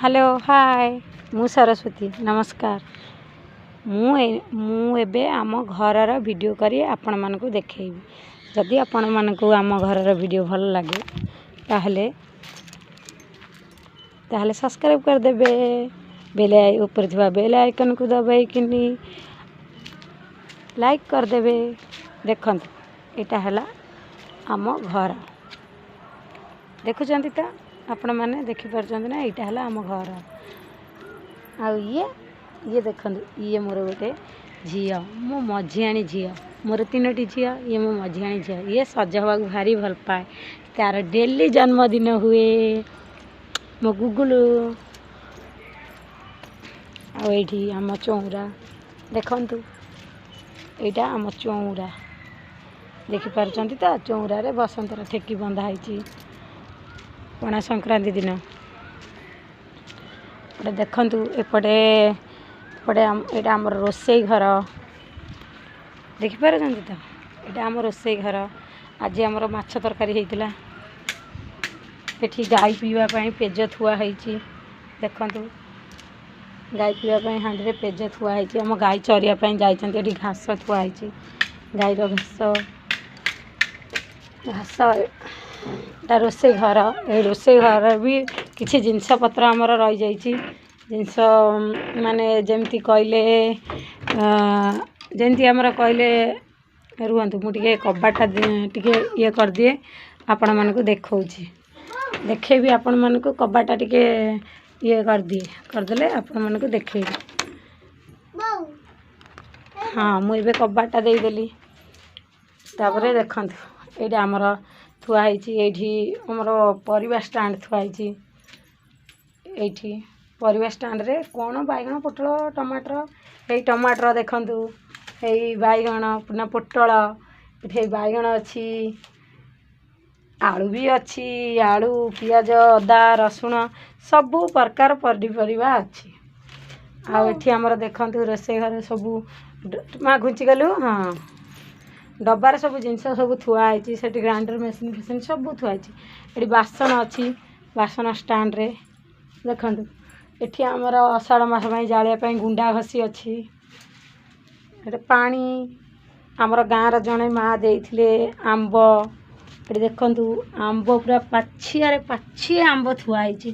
Hello hi मु सरस्वती नमस्कार। मु एबे आम घरर वीडियो करी आपण मानकु देखेबी। जदि आपण मानकु आम घरर वीडियो भल लगे ताहले सब्सक्राइब कर देबे। बेल ऊपर थिबा बेल आइकन को दबाई किनी लाइक कर देबे। देखंतु एटा हला आम घर देखुचंती त आपण माने देखि परचंती ना। एटा हला आम घर आ ये देखंतु ये मोर गोटे झियो मो मझियाणी झियो मोर तीनोटी झियो ये मो मझियाणी झियो। ये सज हवा भारी भल पाए तार डेली जन्मदिन हुए मो गुगुलू। आ एठी आम चौरा देखंतु एटा आम चौरा देखि परचंती त चौरा रे बसंतर ठेकी बंधा हैची पणा संक्रांति दिन। देखंतु एपटे एटा आम रोसई घर देखि परचंती त एटा आम रोसई घर। आज आमर माछ तरकारी हेतिला। एठी गाई पीवा पई पेज थुआ हैची देखंतु गाई पीवा पई हांडी रे पेज थुआ हैची। आम गाई चरिया पई जाइचंती एठी घास थुआ हैची गाई रो घास एटा रोसई घर। ए रोसई घर भी किछि जिनस पत्र आमर रही जाइछि जिनस माने जेमती कहले जेमती आमर कहले रुहंतु मु टिके कबाटा टिके ये कर दिए आपण मानको देखौछि देखेबी। आपण मानको कबाटा टिके ये कर दिए कर देले आपण मानको देखेबी। हाँ मु एबे कबाटा देई देली तापरे देखंतु एटा आमर थुआ हैची। एठी हमर परिवा स्टैंड थुआ हैची। एठी परिवा स्टैंड रे कोन बाइगण पोटल टमाटर एई टमाटर देखंतु एई बाइगण पुना पोटल एठी बाइगण अछि आलू भी अछि आलू पियाज अदा रसुण सबु प्रकार परिवा अछि। आ एठी हमर देखंतु रोसे घर सबु मा घुंची गलु। हाँ डब्बार सब जिनस सब थुआ हैची सेठी ग्राइंडर मेसिन फेसिन सब थुआ हैची। एठी बासन अछि बासन स्टैंड रे देखंतु। एठी हमर अषाढ़ मास पई जालिया पई गुंडा घसी अछि। एटे पानी हमर गाँर जणे मा देइथिले आंब एठी देखंतु आंब पूरा पाछिया रे पाछिए आंब थुआ हैची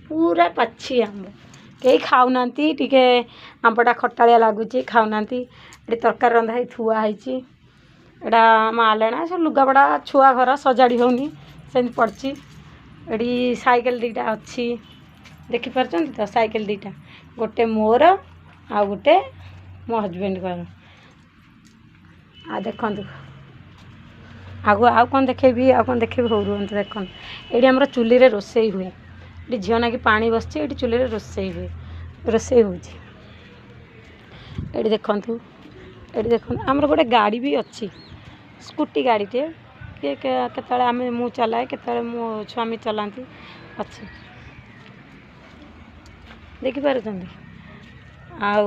पूरा पाछी आंब केही खाउ नांती टिके आंबटा खटालिया लागुची खाउ नांती। एठी तरकारी रंधा ही थुआ हैची। एटा मालेना सब लुगापड़ा छुआ घर सजाड़ी होनी सेमती पड़ची। एठी साइकेल दीटा अछि देखि परचंती त साइकेल दीटा गोटे मोर आ गोटे मो हस्बैंड घर। आ देखंतु आगो आ कोन देखेबी आ कोन देखेबी हो रुहंतु देखंतु एठी हमर चुली रे रोसई हुए। एठी झियो ना कि पानी बसची एठी चुली रे रोसई हुए रोसई होची। एठी देखंतु हमर गोटे गाड़ी भी अछि स्कूटी गाड़ी टे केतले आमे मु चलाए केतले मो स्वामी चलांती अछि देखि परचंती। आउ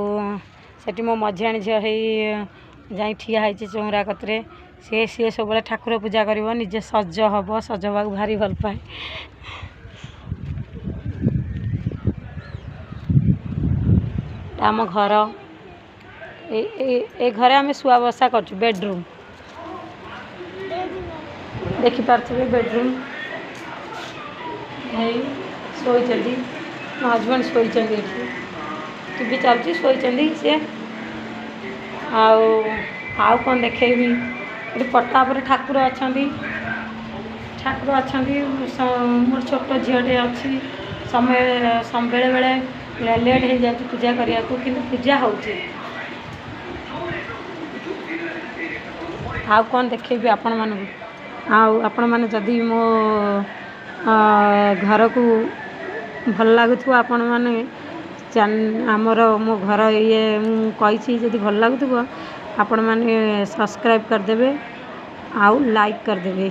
सेठी मो मझियाणी झियो हेई जाई ठिया हैची चौरा कतरे सी सब बेले ठाकुर पूजा करिवो निजे सज हबो सज हवा भारी भल पाए। आम घर ए घरे आमे सुआ बसा करछु बेडरूम देखि पारथिबे बेडरूम हेई सोइचंदी मो हस्बैंड सोइचंदी एठी टीवी चलची सोइचंदी से। आउ कोन देखेबी एठी पट्टा पर ठाकुर अछंदी मोर छोटो झियोटे अछि समय बेले बेले लेट हो जाए पूजा करिया को किंतु पूजा होउची। आउ कोन देखेबी आपण मानकु आपण माने जदि मो घर को भल लागुथु आपण माने आमर मो घर ये मु कहिछि जदि भल लागुथु आपण माने सब्सक्राइब कर देबे आउ लाइक कर देबे।